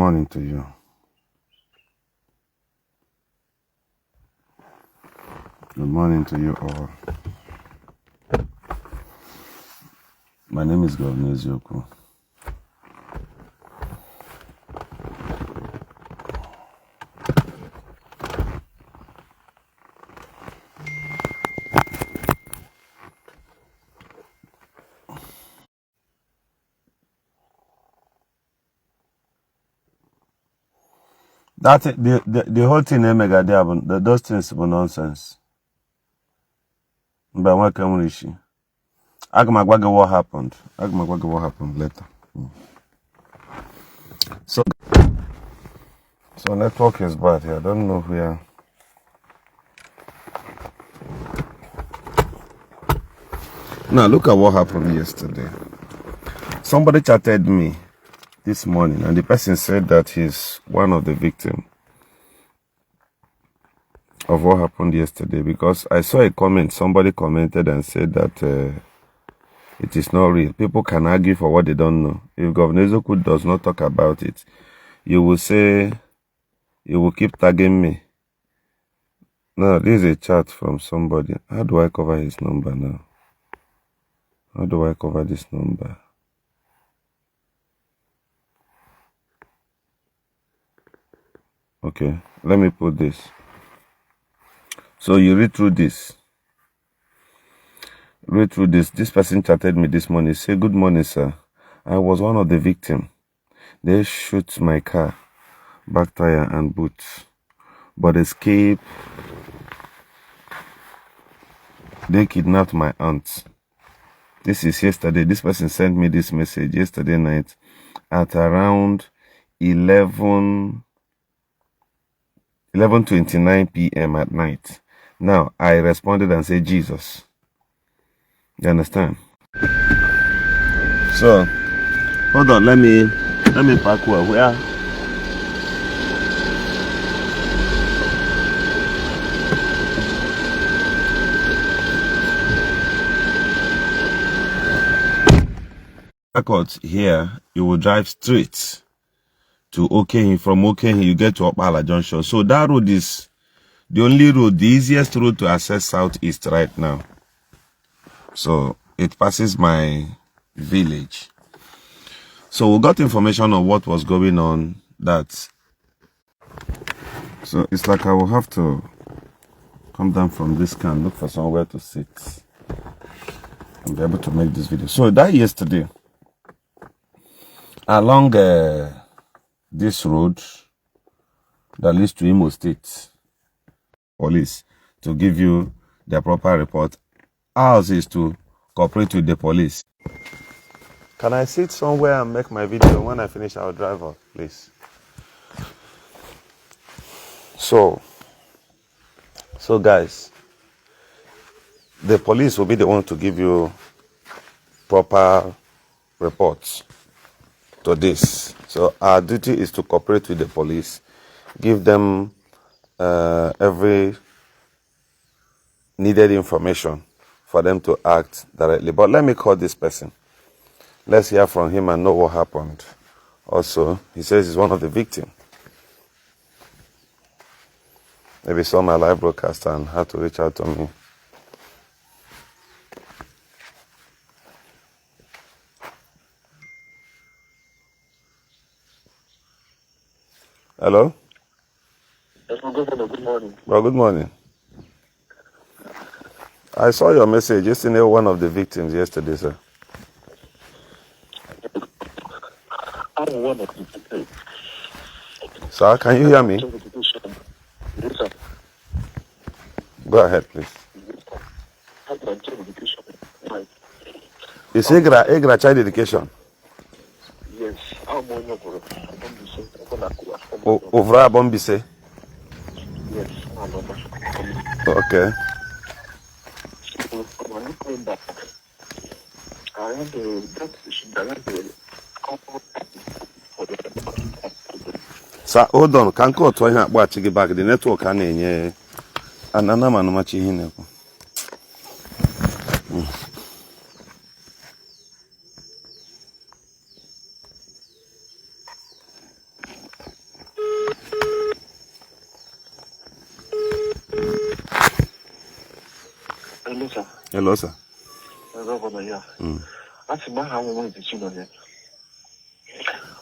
morning to you. Good morning to you all. My name is Ngor-Okpala. The whole thing, those things were nonsense. But what can we see? What happened? What happened later. So network is bad here. I don't know where. Now look at what happened yesterday. Somebody chatted me this morning, and the person said that he's one of the victims of what happened yesterday, because I saw a comment. Somebody commented and said that it is not real. People can argue for what they don't know. If Governor Ezeoku does not talk about it, you will say, you will keep tagging me. Now, this is a chat from somebody. How do I cover his number now? How do I cover this number? Okay, let me put this. So you read through this. Read through this. This person chatted me this morning. Say, good morning, sir. I was one of the victims. They shoot my car, back tire and boot, but escape. They kidnapped my aunt. This is yesterday. This person sent me this message yesterday night at around 11:29 p.m. at night. Now, I responded and said, Jesus. You understand? So, hold on. Let me pack where. Here, you will drive straight to Okenhi. From Okenhi, you get to Okpala Junction. So that road is the only road, the easiest road to access southeast right now. So it passes my village. So we got information on what was going on. So it's like I will have to come down from this car and look for somewhere to sit and be able to make this video. So that yesterday, along this road that leads to Imo State police to give you their proper report. Ours is to cooperate with the police. Can I sit somewhere and make my video? When I finish, I'll drive off, please. So guys, the police will be the one to give you proper reports to this. So our duty is to cooperate with the police, give them every needed information for them to act directly. But let me call this person. Let's hear from him and know what happened. Also, he says he's one of the victims. Maybe saw my live broadcast and had to reach out to me. Hello? Yes, good morning. Well, good morning. I saw your message yesterday, one of the victims yesterday, sir. I'm one of the victims. Sir, can you hear me? Yes, sir. Go ahead, please. Right. It's Egra child education. Yes, I'm one of Ovra Bombise. Yes, I'm Okay. When I came back, I had that Sir, hold on. Can go to here watch back the network can enye anana manumachi hineko. Hello, sir. Hello, sir. Governor, yeah. I see my hand when it's on it.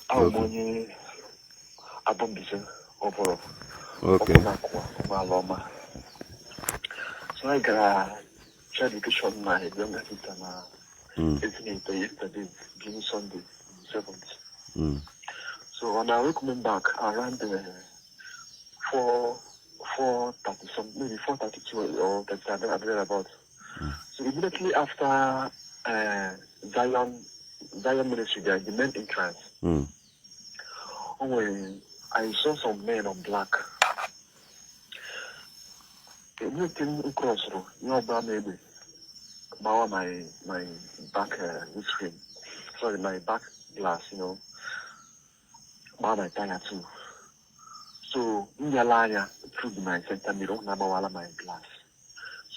I'm only a bombison over. Okay. So I got education my younger sister now. Yesterday, being Sunday, 7th. So when I was coming back around 4:30 something, maybe 4:32 or 37, I don't know about. So immediately after Zion Ministry, there, the main entrance, I saw some men on black. Everything across road, maybe my back screen, sorry, my back glass, my tire too. So in the line through my center mirror, Wahala my glass.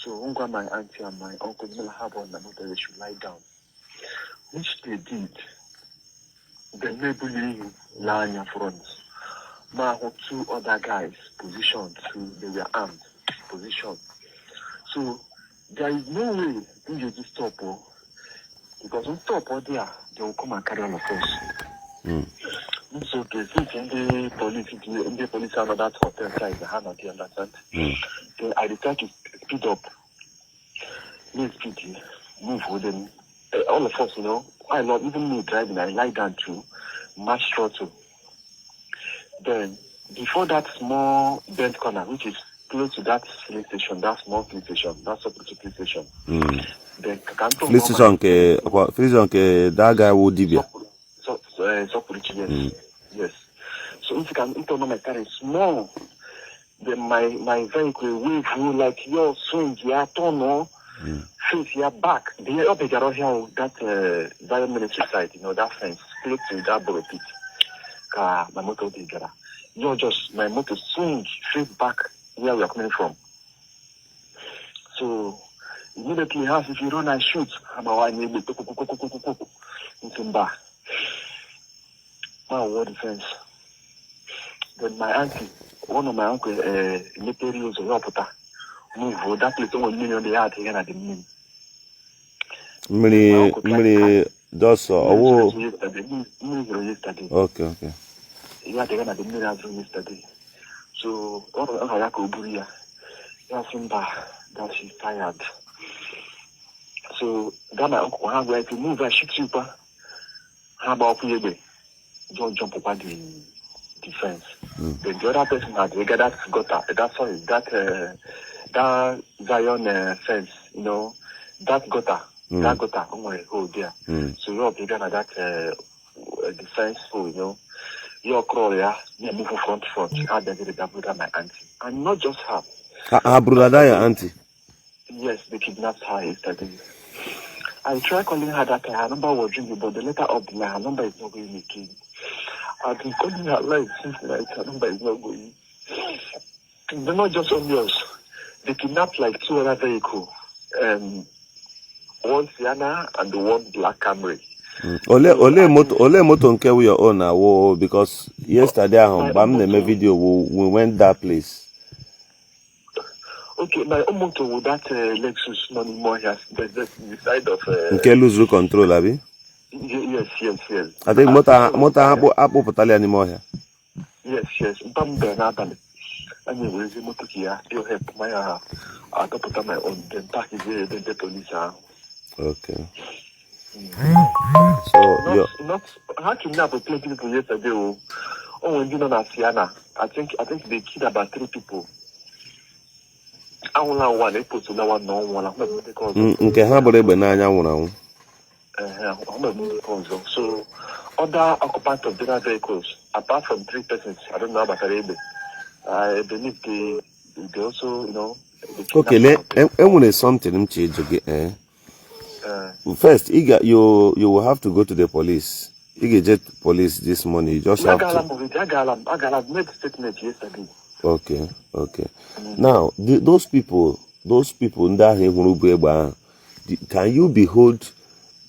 So my auntie and my uncle will have on the motor, they should lie down. Which they did. The neighboring line front. My two other guys positioned, they were armed, positioned. So there is no way you just stop, because on top of there, they will come and carry on the force. So the things in the police are not that hotel side, the hand of the understand. Then I decided to speed up. Move with them. All of us, I not even me driving, I lie down to match throttle. Then before that small bent corner, which is close to that police station, that small police station, that separate police station. Then police station, that guy will dibia. Yes. So if you can enter my car is small, then my vehicle will wave like your swing, yeah, turn face your back. The up here that Zion Military site, that fence, close to that borrow pit. My motor together. You're just my motor swing straight back where we are coming from. So immediately if you run and shoot, I'm a able to into bar. My war defense. Then my auntie, one of my uncle, military was a reporter. Move that place 1 million they had here at the moon. Many just yesterday. Okay. Yeah, they had the moon yesterday. So all of her Buria, that she's tired. So that my uncle have to move and shoot you. How about you? Don't jump over the fence. Then the other person had that gutter, that Zion fence, that gutter, oh dear. So you're bigger than that defense hole, your crawl, you move front. How they get my auntie. And not just her. Her brother, your auntie? Yes, they kidnapped her yesterday. I tried calling her that her number was ringing, but the letter of the her number is not going again. I've been calling her live since night, her number is not going. They're not just only us. They kidnapped like 2 other vehicles. One Sienna and the one black Camry. Ole moto nke we your own now, because yesterday Bam neme video we went that place. Okay, my own motor with that Lexus not anymore here. The side of nke lose control, abi? Yes. I think motor Apple Potali anymore here. Yes. And you will see motor here. You help my I put my own. Then back is the police. Okay. So not how to know about 20 people yesterday. Oh, when you know that Sienna, I think they killed about 3 people. I want one. They put to one no one. Nke ha bere be na anya nwuru anwu. So other occupants of the vehicles, apart from 3 persons, I don't know about Arebe. I believe they also, okay, let something change again. First, you will have to go to the police. You get police this morning. You just have to. I made statement yesterday. Okay. Now, those people that can you behold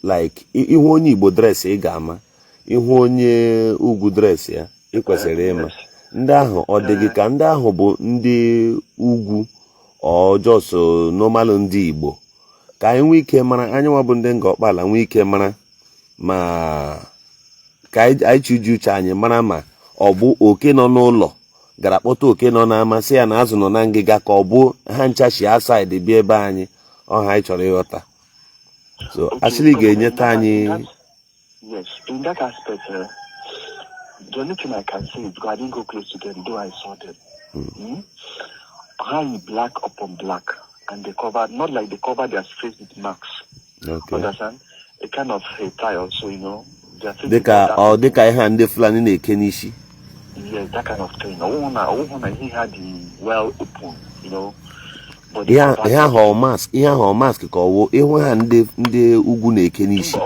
like ihu onye Igbo dress ị ga-ama, ihu onye ugwu dress ya ị kwesịrị ịma. Ndị ahụ ọ dị gị ka ndị ahụ bụ ndị ugwu or just normal ndị Igbo ka anyị nwee ike mara anyị nwa bụ ndị Ngor-Okpala nwee ike mara ma ka anyị chụju uche anyị mara ma ọ bụ oke nọ n'ụlọ gara kpọta oke nọ na-amasị ya na azụ nọ na ngịga ka ọ bụ ha nchachi asaịdị bịa ebe anyị ọha anyị chọrọ ịghọta. So asịrị ga-enyeta anyị. Yes, in that aspect, the only thing I can say is because I didn't go close to them, though I saw them. How you black upon black, and they covered, not like they covered their face with marks. Okay. Understand? A kind of a tie also, you know. They can hand the flanny na-eke n'isi. Yes, that kind of thing. He had the well open, you know. But ihe ahụ mask ka ọwụ ịhụ ha ndị ugwu na-eke n'isi.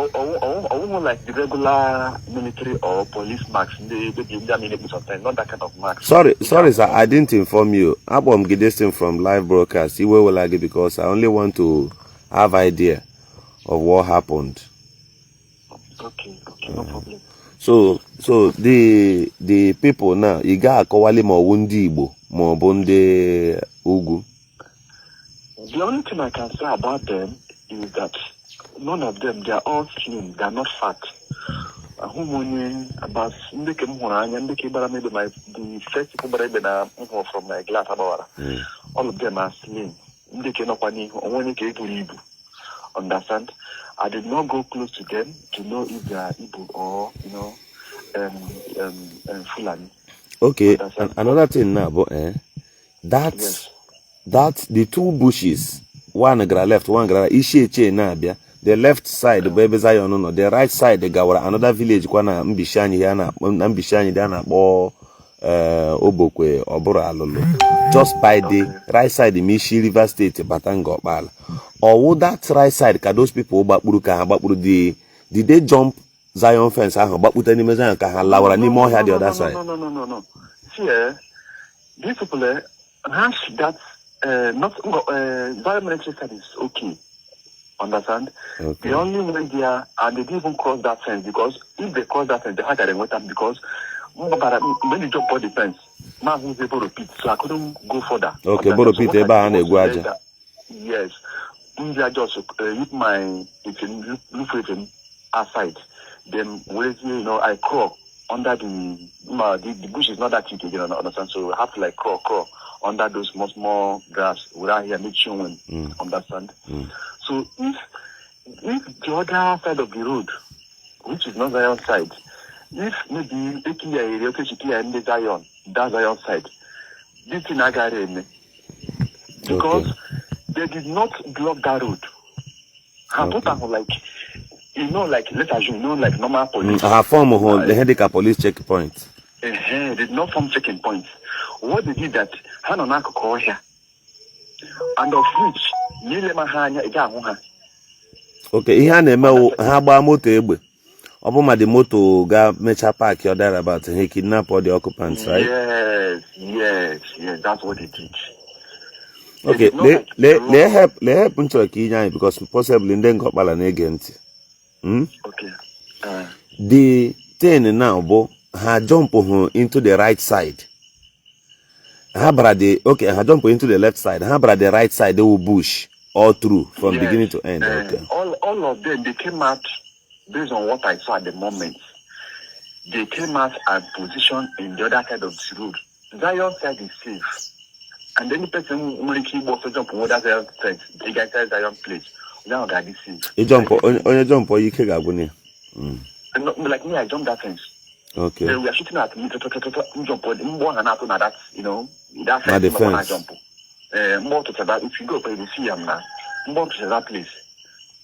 Like the regular military or police marks, not that kind of marks. Sorry, sir, I didn't inform you. I'm getting from live broadcast. Because I only want to have idea of what happened. Okay, no problem. So the people now, you got akọwali ma ọwụ ndị Igbo ma ọ bụ ndị ugwu. The only thing I can say about them is that none of them, they are all slim, they are not fat. About the first people from my glass about all of them are slim. Understand? I did not go close to them to know if they are Igbo or Fulani. Okay, another thing now, but that's the two bushes. One gra left, one gra na-abịa. The left side bụ Zion no, the right side gawara another village kwa na Mbishanyi ya na Mbishanyi ya na-akpọ Obokwe Oburu Alulu. Just by the right side Mishi River State bata Ngor-Okpala. Or that right side ka those people gbakpuru ka ha gbakpuru did they jump Zion fence ahụ gbakpute n'ime Zion ka ha lawara n'ime ọhịa the other side? No. See, these people has that not Zion military side is okay. Understand? Okay. They only went there and they didn't even cross that fence because if they cross that fence, they had to went up because when you jump on the fence, man who's able to repeat, so I couldn't go further. Okay, but repeat it. Yes. India just hit my look aside. Then I crawl under the bush is not that thick again, understand? So I have to like crawl under those small grass without here make sure understand. So if the other side of the road, which is not Zion side, if maybe Zion, that Zion side, this thing I got in because they did not block that road. Let's assume, like normal police. They had a police checkpoint. They did not form checking points. What they did that, Hanonako call here. And of which, okay, ihe a na-eme ha gbaa moto egbe. Ọ bụ ma the moto ga mecha park or thereabout, he kidnap all the occupants, right? Yes, that's what they did. Okay, let help into a because possibly ndị Ngor-Okpala na-ege ntị. Okay. The thing now bụ ha jump into the right side. Ha jump into the left side. Ha the right side, they will bush all through from beginning to end. Okay. All of them, they came out based on what I saw at the moment. They came out and positioned in the other side of the road. Zion side is safe. And any person who will jump on that Zion side, they get Zion place. Now that is safe. You jump on your jump or you can't go near. Like me, I jumped that fence. Okay. Then we are shooting at me to jump on more than happen at that, that's not the fence. More to that if you go by the sea now, more to that place.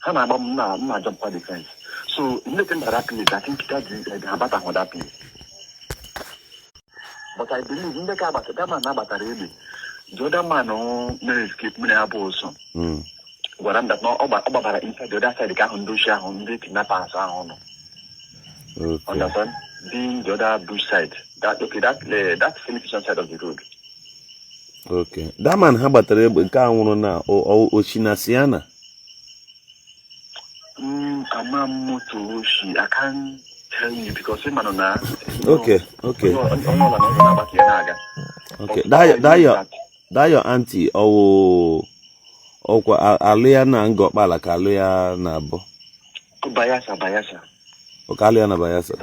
Hana now jump on the fence. So looking at that place, I think that is about on that place. But I believe in the car about that man about really. The other man may escape me also. What I'm that not about inside the other side the car on do share on the kidnappers on. Understand? Being the other bush side. That's Philippine side of the road. Okay. That man how about now or Oshinasiana? I can't tell you because him and Okay. Okay. That your auntie or Okwa Aluya na Ngor-Okpala ka Aluya na Abo. Bayelsa. Okay, Aluya na Bayelsa.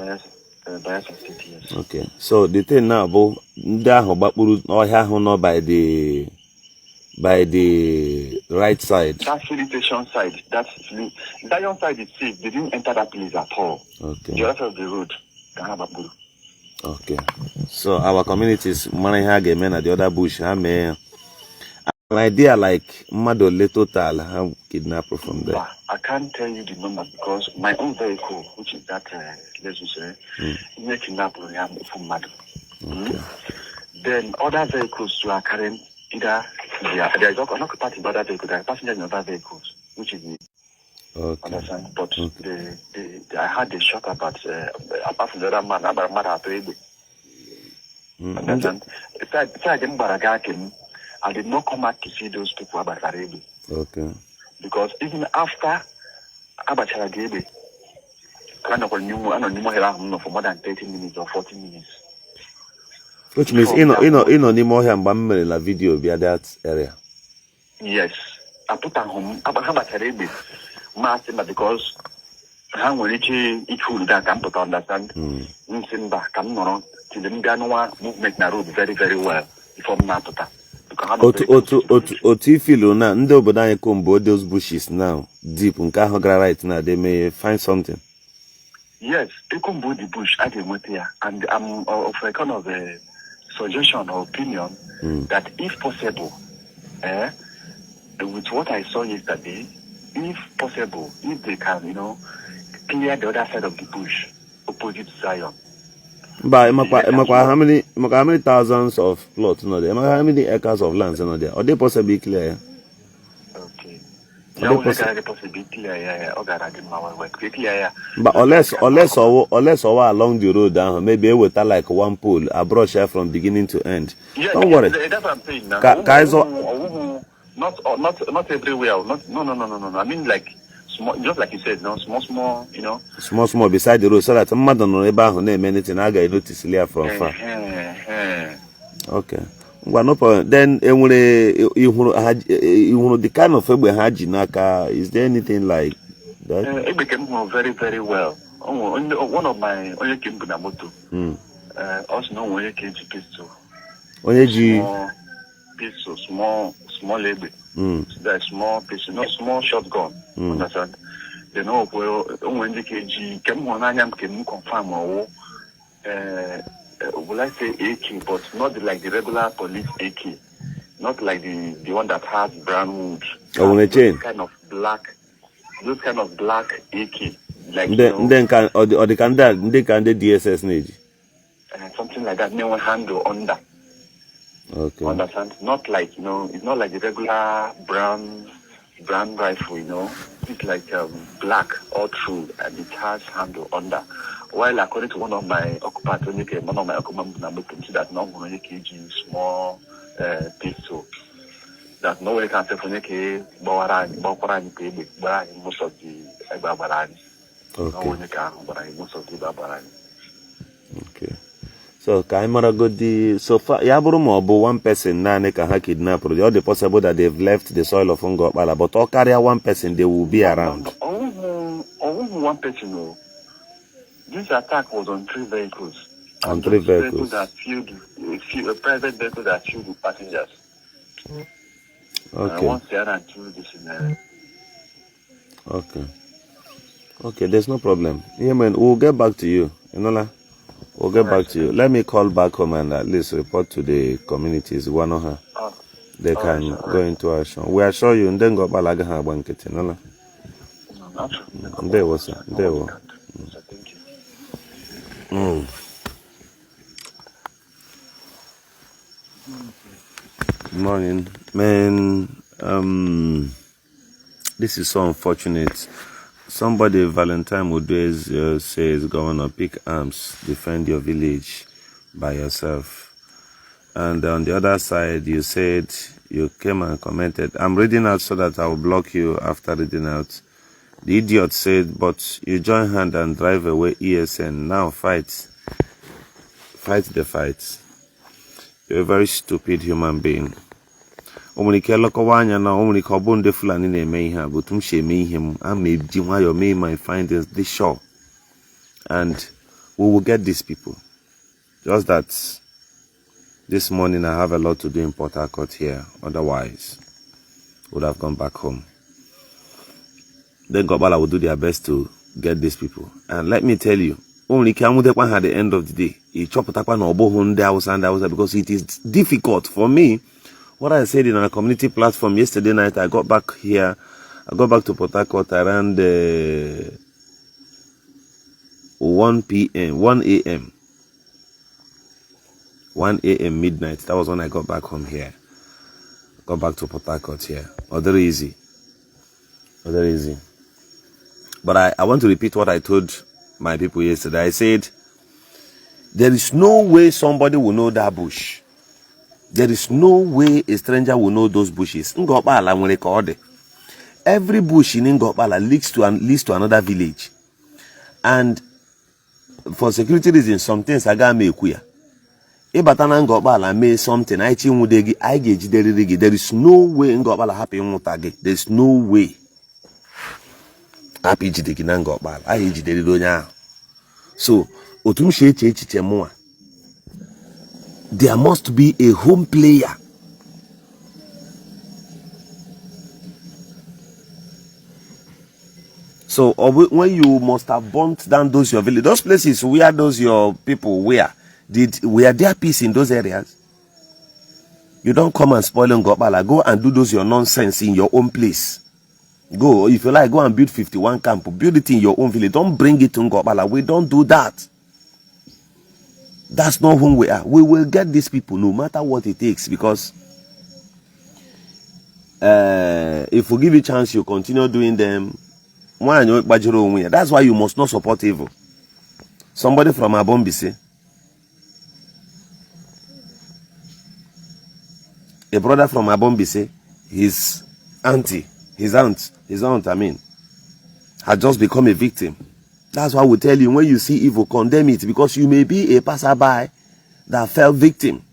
Bayelsa State, yes. Okay. So the thing now Abo ndị ahụ gbakpuru ọhịa ahụ nọ by the right side. That sanitation side, that Zion side is safe. They didn't enter that place at all. Okay. The rest of the road, Gahababuru. Okay. So our communities, Manahage at the other bush, an idea like Madole total have kidnapped from there. I can't tell you the number because my own vehicle, which is that, let's say, kidnapped from Madu. Okay. Then other vehicles are carrying either there is not part in other vehicles, there are passengers in other vehicles, which is okay. Understand? But I had a shock about apart from the other man, about understand? I did not come out to see those people about Arabi. Okay. Because even after Abacharagebe, I don't know for more than 30 minutes or 40 minutes. Which means you know la video via that area. Yes. I put on home Abacharagebe. Because I will each food that can put understand. Simba come no to the Ganwa movement na road very, very well before Napota. Otu feel na ndị obodo anyị kombo those bushes now deep nke ahụ gara right now they may find something. Yes, they combo the bush at the here, and I'm of a kind of a suggestion or opinion that if possible, with what I saw yesterday, if possible, if they can, clear the other side of the bush opposite Zion. But how many thousands of plots not there? How many acres of lands not there? Are they possibly clear? Okay. Are they possibly clear? But unless along the road down, maybe with like one pole, a brush from beginning to end. Yeah, don't worry. That's what I'm saying now. Not everywhere. No. I mean like. Small, just like you said, small, Small, beside the road, so that I'm not on anything. I got notice here from far. Okay. Well, no problem. Then, the kind of Haji Naka, is there anything like that? It became very, very well. One of my only came to Namoto. Also, no one came to Pistol. Pistol, small label. That small piece, not small shotgun. Understand? They know when the KG came on, I can confirm or will I say AK, but not like the regular police AK, not like the one that has brown wood. Those kind of black AK. Like then can or the can they DSS need something like that. No one handle under. Okay. Understand? Not like it's not like the regular brown rifle. It's like black all through, and it has handle under. While according to one of my occupants, that not only kg small pistol, that no way can say for most of the Babarani. Okay. Most of the Babarani. Okay. So Kaimara Godi so far Yaburumo one person Naneka kidnap all the possible that they've left the soil of Ngor-Okpala, but all carry one person they will be around. Only one person. No. This attack was on 3 vehicles. On 3 vehicles that filled a private vehicle that filled with passengers. Okay. One Sierra and 2 this in there. Okay. Okay, there's no problem. Yeah man, we'll get back to you. We'll get back to you. Let me call back home and at least report to the communities. They can go into action. We assure you, and then go back again. There was there was. Morning, man. This is so unfortunate. Somebody, Valentine Mudwez, says, Governor, pick arms, defend your village by yourself. And on the other side, you said, you came and commented, I'm reading out so that I will block you after reading out. The idiot said, but you join hand and drive away ESN. Now fight. Fight the fight. You're a very stupid human being. Omunike lokowanya na omunike obonde fulani na-eme ihe a but m she eme ihe m ameji nwayo mee my findings this show, and we will get these people. Just that this morning I have a lot to do in Port Harcourt here, otherwise would have gone back home. Then Ngor-Okpala will do their best to get these people. And let me tell you, only Kamudekwan at the end of the day, because it is difficult for me. What I said in our community platform yesterday night, I got back here, I got back to Port Harcourt around 1 a.m. midnight. That was when I got back home here. Got back to Port Harcourt here. Other easy. But I want to repeat what I told my people yesterday. I said, there is no way somebody will know that bush. There is no way a stranger will know those bushes. Ngor-Okpala, every bush in Ngor-Okpala leads to another village. And for security reasons, some things Saga may queer. Ibatana Ngor-Okpala may something. There is no way Ngor-Okpala happy mutage. There is no way. Happy jidegi na Ngor-Okpala. I jideri donya. So, otum sheche moa. There must be a home player. So when you must have burnt down those your village, those places where those your people were there peace in those areas? You don't come and spoil Ngor-Okpala. Go and do those your nonsense in your own place. Go, if you like, go and build 51 camp. Build it in your own village. Don't bring it to Ngor-Okpala. We don't do that. That's not who we are. We will get these people no matter what it takes, because if we give you a chance, you continue doing them. That's why you must not support evil. Somebody from Abombise, a brother from Abombise, his aunt, had just become a victim. That's why we tell you, when you see evil, condemn it, because you may be a passerby that fell victim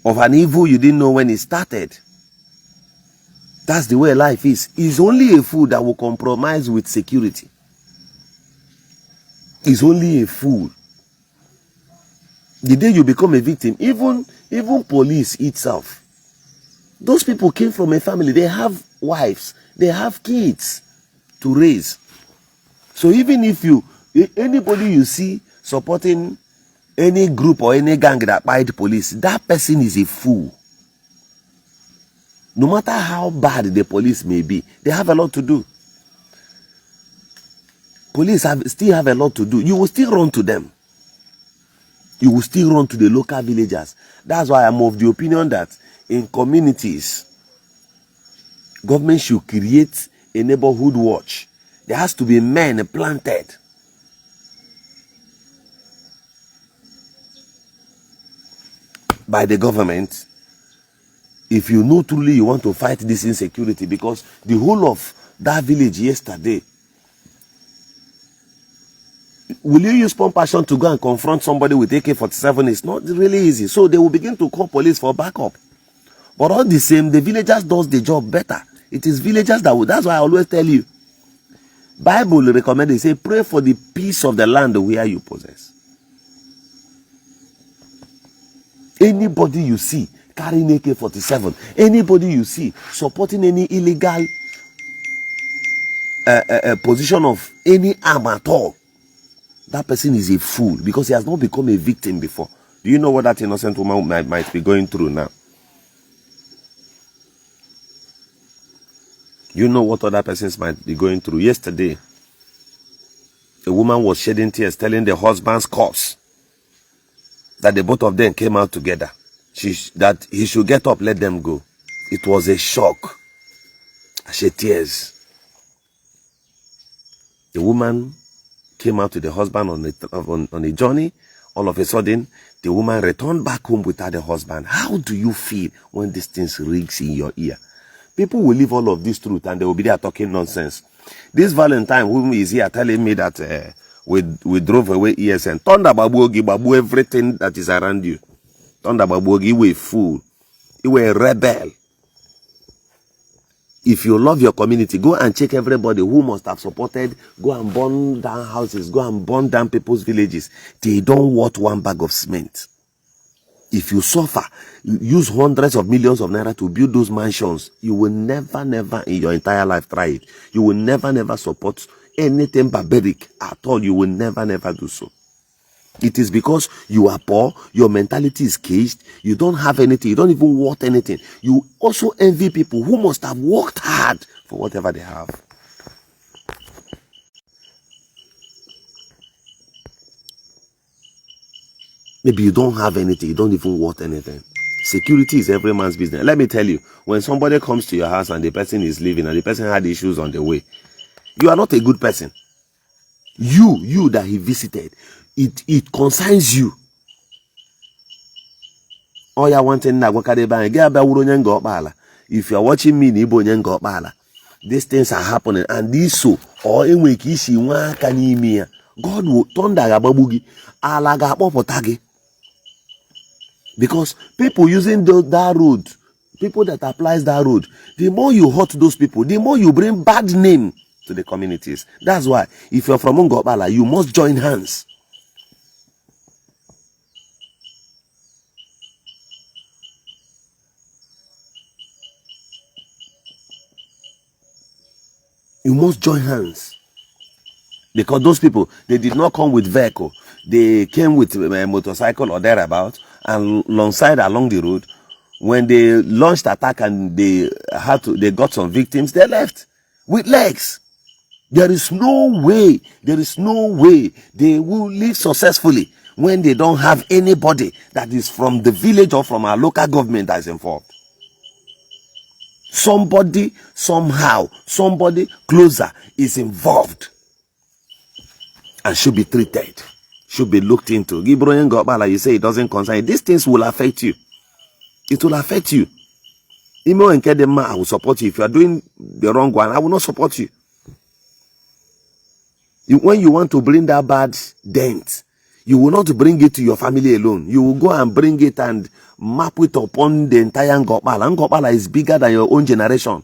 of an evil you didn't know when it started. That's the way life is. It's only a fool that will compromise with security. It's only a fool. The day you become a victim, even police itself, those people came from a family. They have wives. They have kids to raise. So even if anybody you see supporting any group or any gang that fight police, that person is a fool. No matter how bad the police may be, they have a lot to do. Police still have a lot to do. You will still run to them. You will still run to the local villagers. That's why I'm of the opinion that in communities, government should create a neighborhood watch. There has to be men planted. By the government, if you know truly you want to fight this insecurity, because the whole of that village yesterday, will you use pump action to go and confront somebody with AK-47? It's not really easy. So they will begin to call police for backup. But all the same, the villagers does the job better. It is villagers that will. That's why I always tell you, Bible recommend, they say, pray for the peace of the land where you possess. Anybody you see carrying AK-47, anybody you see supporting any illegal position of any arm at all, that person is a fool, because he has not become a victim before. Do you know what that innocent woman might be going through now? You know what other persons might be going through. Yesterday, a woman was shedding tears, telling the husband's corpse that the both of them came out together. That he should get up, let them go. It was a shock. I shed tears. The woman came out to the husband on a journey. All of a sudden, the woman returned back home without the husband. How do you feel when these things rings in your ear? People will leave all of this truth and they will be there talking nonsense. This Valentine, whom is here telling me that we drove away ESN. Thunder Babuogi, Babu, everything that is around you. Thunder Babuogi, you were a fool. You were a rebel. If you love your community, go and check everybody who must have supported. Go and burn down houses. Go and burn down people's villages. They don't want one bag of cement. If you suffer, use hundreds of millions of naira to build those mansions, you will never in your entire life try it. You will never support anything barbaric at all. You will never do so. It is because you are poor, your mentality is caged, you don't have anything, you don't even want anything. You also envy people who must have worked hard for whatever they have. Maybe you don't have anything, you don't even want anything. Security is every man's business. Let me tell you, when somebody comes to your house and the person is leaving and the person had issues on the way, you are not a good person. You that he visited, it concerns you. All you want in Ngor-Okpala. If you are watching me in Igbo Ngor-Okpala, these things are happening, and this so or in God will turn the Ala Igbo. Because people using that road, people that applies that road, the more you hurt those people, the more you bring bad name to the communities. That's why if you're from Ngor-Okpala, you must join hands. You must join hands. Because those people, they did not come with vehicle. They came with a motorcycle or thereabout, and along the road, when they launched attack and they got some victims, they left with legs. There is no way they will live successfully when they don't have anybody that is from the village or from our local government that is involved. Somebody, somehow, somebody closer is involved and should be treated, should be looked into. Ngor-Okpala, you say it doesn't concern you. These things will affect you. It will affect you. Imo and Kedema, I will support you. If you are doing the wrong one, I will not support you. When you want to bring that bad dent, you will not bring it to your family alone. You will go and bring it and map it upon the entire Ngor-Okpala. Ngor-Okpala is bigger than your own generation.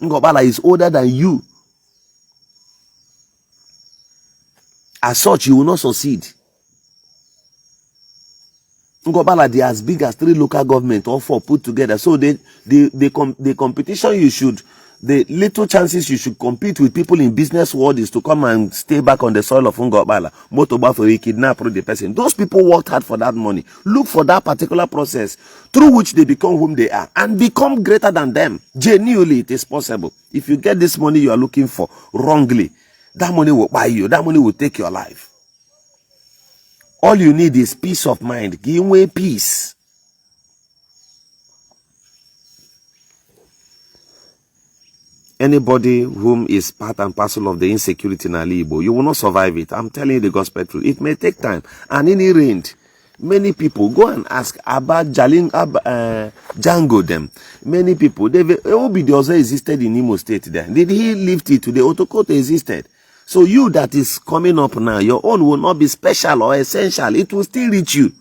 Ngor-Okpala is older than you. As such, you will not succeed. Ngor-Okpala, they are as big as 3 local governments, all 4 put together. So the competition you should, the little chances you should compete with people in business world is to come and stay back on the soil of Ngor-Okpala. Motoba for a kidnap the person. Those people worked hard for that money. Look for that particular process through which they become whom they are and become greater than them. Genuinely, it is possible. If you get this money you are looking for wrongly, that money will buy you. That money will take your life. All you need is peace of mind. Give away peace. Anybody whom is part and parcel of the insecurity in Ala Igbo, you will not survive it. I'm telling you the gospel truth. It may take time. And in the range, many people go and ask about Django them. Many people, Obi also existed in Imo State there. Did he lift it to the Otokoto existed? So you that is coming up now, your own will not be special or essential. It will still reach you.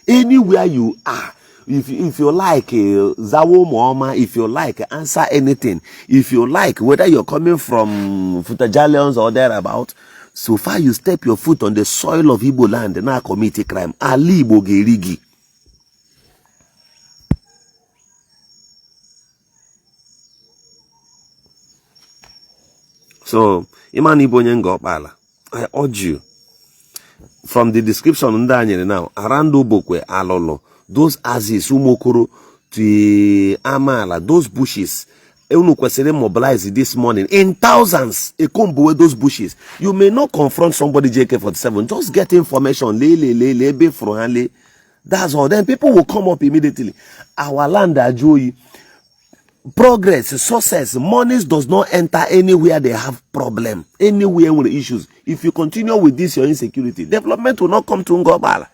Anywhere you are. If you like Zawo Moama, if you like answer anything, if you like whether you're coming from Futajalians or thereabout, so far you step your foot on the soil of Igbo land and now commit a crime. Ala Igbo gerigi. So, Iman Igbo Ngor-Okpala, I urge you, from the description now, around Obokwe, Alolo, those Azis, Umokoro, to Amala, those bushes, Kwesere mobilized this morning in thousands. Ekombo those bushes. You may not confront somebody JK-47. Just get information. That's all. Then people will come up immediately. Our land, Ajoyi, progress, success, monies does not enter anywhere they have problem. Anywhere with issues. If you continue with this, your insecurity, development will not come to Ngor-Okpala.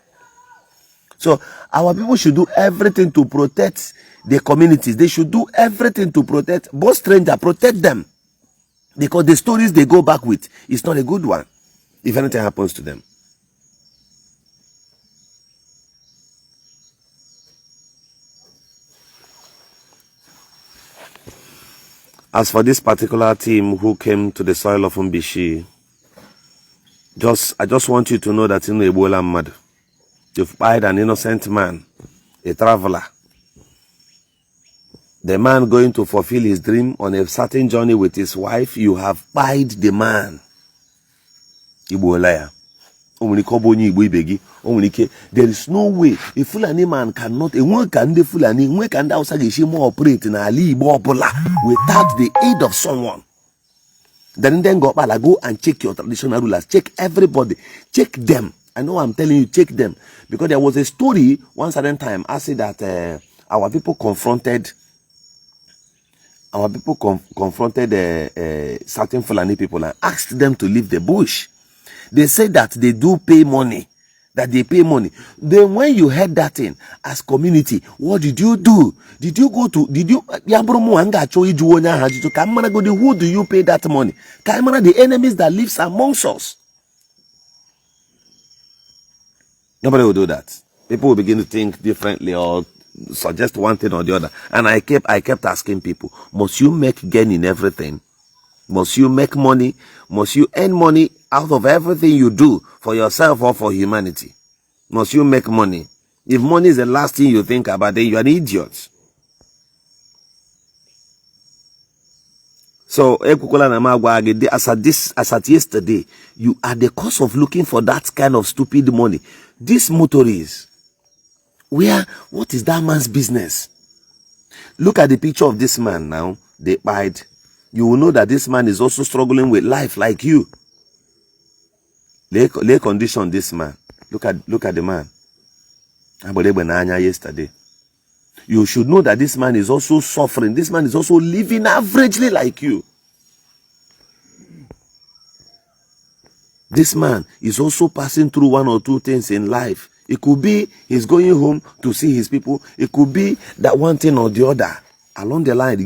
So our people should do everything to protect the communities. They should do everything to protect both strangers, protect them. Because the stories they go back with is not a good one if anything happens to them. As for this particular team who came to the soil of Mbishi, I just want you to know that in Ebola mad, you've hired an innocent man, a traveler. The man going to fulfill his dream on a certain journey with his wife, you have pied the man. Igbo liar. There is no way a Fulani man cannot, a one can the Fulani, one can operate in Ala Igbo without the aid of someone. Then Ngor-Okpala, go and check your traditional rulers, check everybody, check them. I know I'm telling you, check them. Because there was a story one certain time, I said that our people confronted certain Fulani people and asked them to leave the bush. They said that they do pay money, that they pay money. Then when you heard that thing as community, what did you do? Who do you pay that money? The enemies that lives amongst us. Nobody will do that. People will begin to think differently or suggest one thing or the other. And I kept asking people, must you make gain in everything? Must you make money? Must you earn money out of everything you do for yourself or for humanity? Must you make money? If money is the last thing you think about, then you are an idiot. So, as at yesterday, you are the cause of looking for that kind of stupid money. This motorist, what is that man's business? Look at the picture of this man now. They pied. You will know that this man is also struggling with life like you. Lay condition this man. Look at the man. Yesterday. You should know that this man is also suffering. This man is also living averagely like you. This man is also passing through one or two things in life. It could be he's going home to see his people. It could be that one thing or the other. Along the line,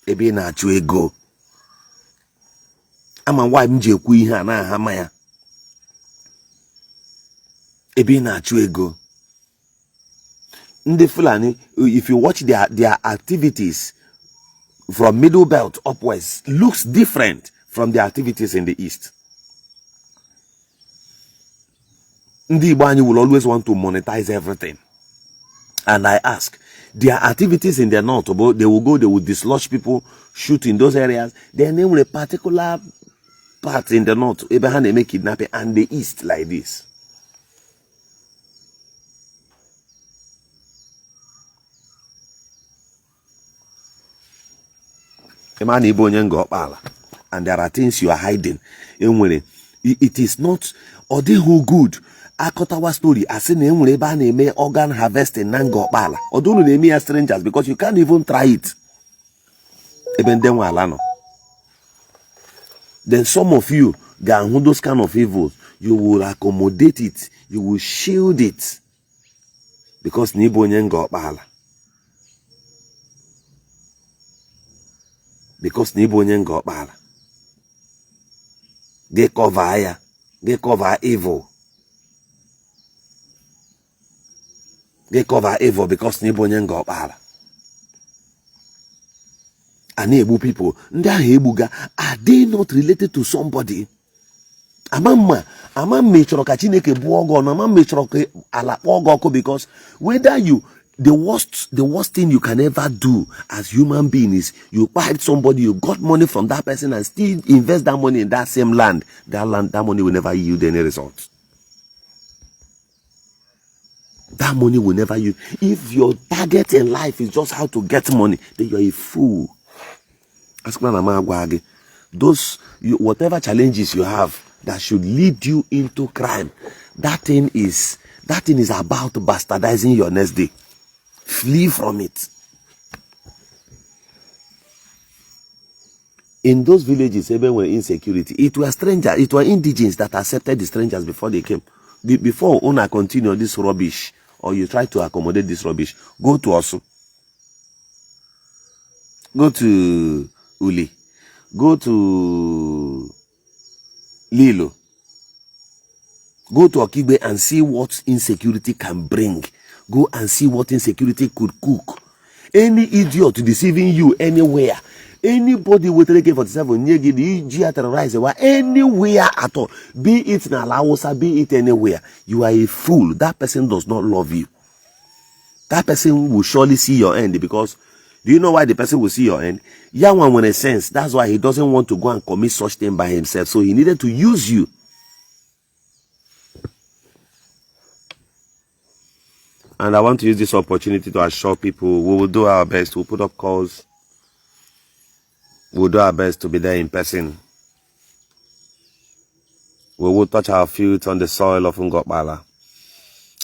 ebe na-achụ ego. Ama nwa m ji ekwu ihe a na-ahama ya. Ebe na-achụ ego. Ndị Fulani, if you watch their activities from Middle Belt upwards, looks different from their activities in the East. Ndị Igbo anyị will always want to monetize everything. And I ask, their activities in the north, they will dislodge people, shoot in those areas. Then they will a particular part in the north, Abraham they make kidnapping, and the east like this. And there are things you are hiding. It is not, or they who good. Akotawa story, as in organ harvesting Ngor-Okpala. Or don't name me strangers because you can't even try it. Then some of you who those kind of evils, you will accommodate it, you will shield it. Because Ngor-Okpala. Because Ngor-Okpala. They cover evil. They cover evil because Ngor-Okpala. And Igbo people, are they not related to somebody? Because whether the worst thing you can ever do as human being is you buy somebody, you got money from that person and still invest that money in that same land. That money will never yield any result. That money will never yield. If your target in life is just how to get money, then you're a fool. Whatever challenges you have that should lead you into crime, that thing is about bastardizing your next day. Flee from it. In those villages, even when insecurity, it were strangers, it were indigenes that accepted the strangers before they came. Before Una continue this rubbish, or you try to accommodate this rubbish, go to Osu. Go to Uli. Go to Lilo. Go to Okigbe and see what insecurity can bring. Go and see what insecurity could cook. Any idiot deceiving you anywhere, Anybody with AK-47, you terrorize anywhere at all, be it in Ala Hausa, be it anywhere. You are a fool. That person does not love you. That person will surely see your end, because do you know why the person will see your end? Yawan, in a sense, that's why he doesn't want to go and commit such thing by himself. So he needed to use you. And I want to use this opportunity to assure people we will do our best. We'll put up calls. We'll do our best to be there in person. We will touch our feet on the soil of Ngor-Okpala.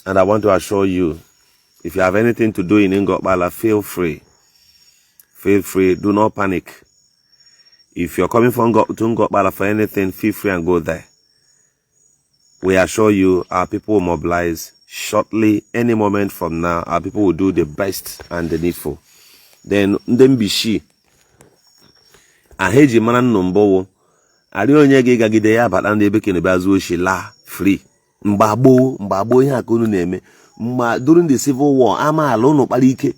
And I want to assure you, if you have anything to do in Ngor-Okpala, feel free. Feel free. Do not panic. If you're coming from to Ngor-Okpala for anything, feel free and go there. We assure you, our people will mobilize shortly. Any moment from now, our people will do the best and the needful. Then, Ndembishi. Aheji mana nombowo ari onye ga-egagide ya bata ndị ebe kene bazu oshi la free mgbagbo ihe aka unu na-eme during the civil war amaala unu kpara ike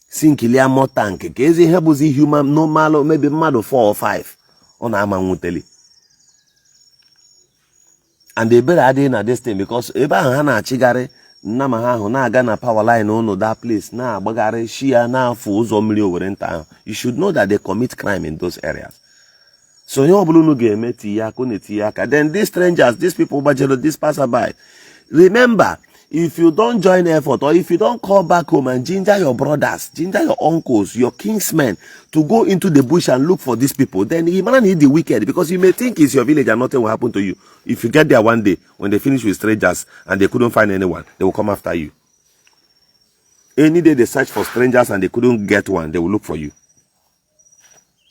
si nkilia mota nke ka ezi ihe bụzi human normal maybe mmadụ 4 or 5 ọ na-ama nwuteli and ebere adịghị na this thing because ebe ahụ ha na-achịgharị nnama ha ahụ na-aga na power line unu that place na-agbagharị shia na-afụ ụzọ mmiri owere nta ahụ. You should know that they commit crime in those areas. So ihe ọbụla unu ga-eme tinye aka unu etinye aka. Then these strangers, these people gbajero, this passerby, remember, if you don't join effort or if you don't call back home and ginger your brothers, ginger your uncles, your kinsmen to go into the bush and look for these people, then you might need the wicked, because you may think it's your village and nothing will happen to you. If you get there one day, when they finish with strangers and they couldn't find anyone, they will come after you. Any day they search for strangers and they couldn't get one, they will look for you.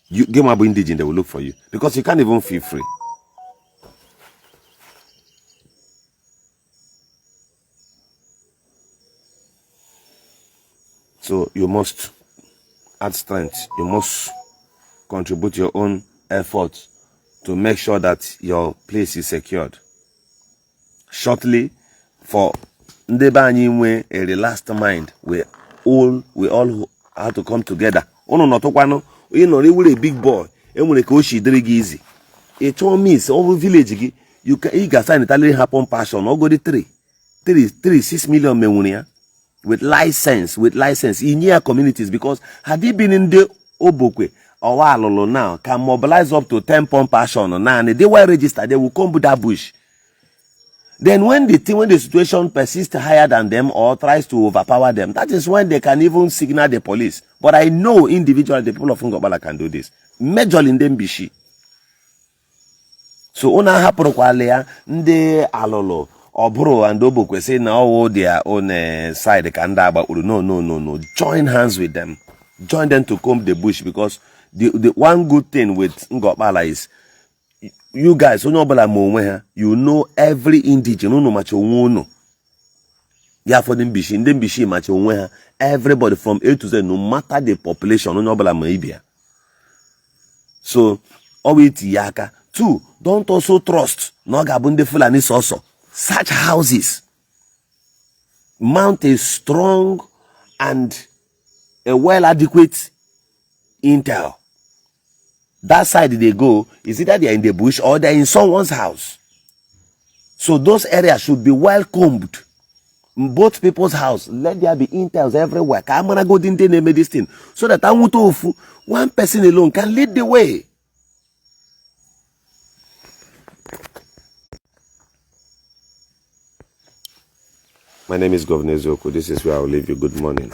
You get my indigene, they will look for you, because you can't even feel free. So you must add strength. You must contribute your own effort to make sure that your place is secured. Shortly, for Ndeba a relaxed mind, we all have to come together. Ono notokwano, you know, a big boy. Emule koshi drig easy. It all means all village you can sign Italian happen passion or go the 6 million memunia. With license, in near communities, because had he been in the Obokwe or Wahala now, can mobilize up to 10 pump passion now, and they were registered, they will come to that bush. Then when the situation persists higher than them or tries to overpower them, that is when they can even signal the police. But I know individually the people of Ngor-Okpala can do this. Majorly in them bishi. So una hapro kwalea nde alolo. Or bro and Obokwe say now their own side no. Join hands with them. Join them to comb the bush, because the one good thing with Ngor-Okpala is you guys, you know every indigene, no matter no. Yeah, for them bishi macho everybody from A to Z, no matter the population, no. So yaka. 2, don't also trust no gabunde fulani also. Such houses mount a strong and a well adequate intel. That side they go is either they are in the bush or they are in someone's house. So those areas should be well combed. In both people's house, let there be intels everywhere. I'm gonna go into this thing so that one person alone can lead the way. My name is Governor Zoko. This is where I will leave you. Good morning.